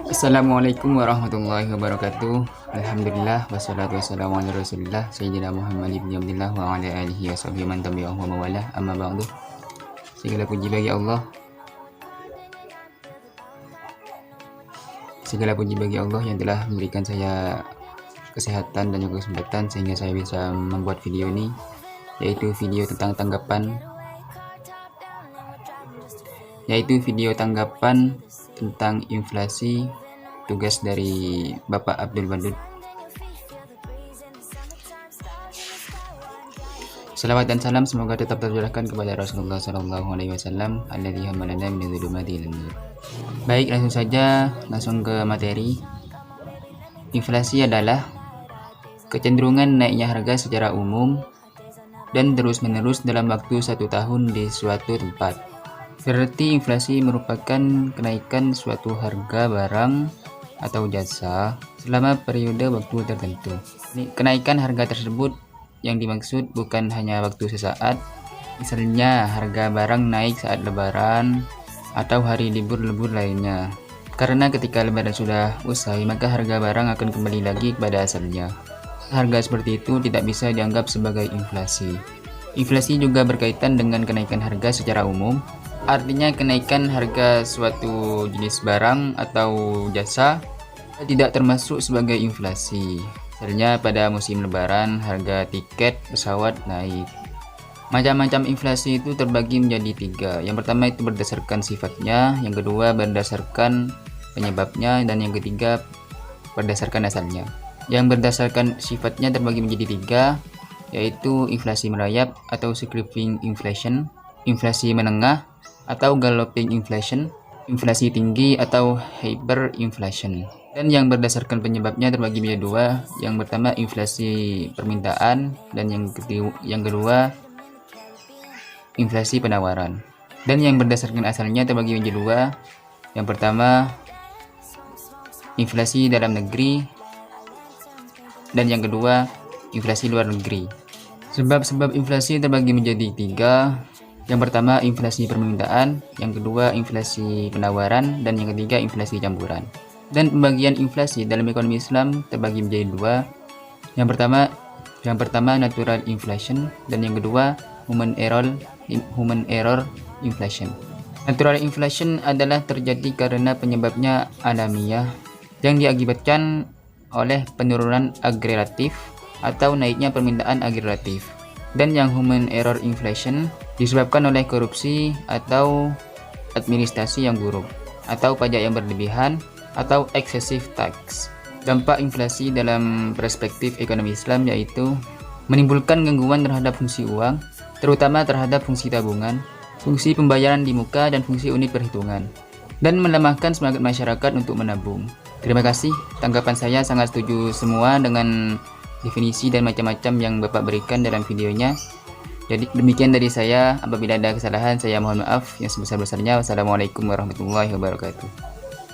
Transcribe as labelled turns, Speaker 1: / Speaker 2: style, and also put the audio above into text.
Speaker 1: Assalamualaikum warahmatullahi wabarakatuh. Alhamdulillah wassalatu wassalamu ala Rasulillah Sayyidina Muhammad ibn Abdullah wa ala alihi wa sahbihi man tabi'ahu wa mawalah. Amma ba'du. Segala puji bagi Allah. Segala puji bagi Allah yang telah memberikan saya kesehatan dan juga kesempatan sehingga saya bisa membuat video ini, yaitu video tanggapan tentang inflasi, tugas dari Bapak Abdul Badud. Salawat dan salam semoga tetap tercurahkan kepada Rasulullah Sallallahu Alaihi Wasallam alladzi hamalana min dzulumati ilal nur. Baik, langsung ke materi. Inflasi adalah kecenderungan naiknya harga secara umum dan terus-menerus dalam waktu 1 tahun di suatu tempat. Berarti inflasi merupakan kenaikan suatu harga barang atau jasa selama periode waktu tertentu. Kenaikan harga tersebut yang dimaksud bukan hanya waktu sesaat, misalnya harga barang naik saat lebaran atau hari libur-libur lainnya. Karena ketika lebaran sudah usai, maka harga barang akan kembali lagi kepada asalnya. Harga seperti itu tidak bisa dianggap sebagai inflasi. Inflasi juga berkaitan dengan kenaikan harga secara umum. Artinya kenaikan harga suatu jenis barang atau jasa tidak termasuk sebagai inflasi. Misalnya pada musim lebaran harga tiket pesawat naik. Macam-macam inflasi itu terbagi menjadi 3. Yang pertama itu berdasarkan sifatnya, yang kedua berdasarkan penyebabnya, dan yang ketiga berdasarkan asalnya. Yang berdasarkan sifatnya terbagi menjadi 3, yaitu inflasi merayap atau creeping inflation, inflasi menengah atau galloping inflation, inflasi tinggi atau hyperinflation. Dan yang berdasarkan penyebabnya terbagi menjadi 2. Yang pertama inflasi permintaan, dan yang kedua inflasi penawaran. Dan yang berdasarkan asalnya terbagi menjadi 2. Yang pertama inflasi dalam negeri, dan yang kedua inflasi luar negeri. Sebab-sebab inflasi terbagi menjadi 3. Yang pertama inflasi permintaan, yang kedua inflasi penawaran, dan yang ketiga inflasi campuran. Dan pembagian inflasi dalam ekonomi Islam terbagi menjadi 2. Yang pertama natural inflation, dan yang kedua human error inflation. Natural inflation adalah terjadi karena penyebabnya alamiah yang diakibatkan oleh penurunan agregatif atau naiknya permintaan agregatif. Dan yang human error inflation disebabkan oleh korupsi atau administrasi yang buruk, atau pajak yang berlebihan, atau excessive tax. Dampak inflasi dalam perspektif ekonomi Islam yaitu menimbulkan gangguan terhadap fungsi uang, terutama terhadap fungsi tabungan, fungsi pembayaran di muka, dan fungsi unit perhitungan, dan melemahkan semangat masyarakat untuk menabung. Terima kasih, tanggapan saya sangat setuju semua dengan definisi dan macam-macam yang Bapak berikan dalam videonya. Jadi demikian dari saya. Apabila ada kesalahan saya mohon maaf yang sebesar-besarnya. Wassalamualaikum warahmatullahi wabarakatuh.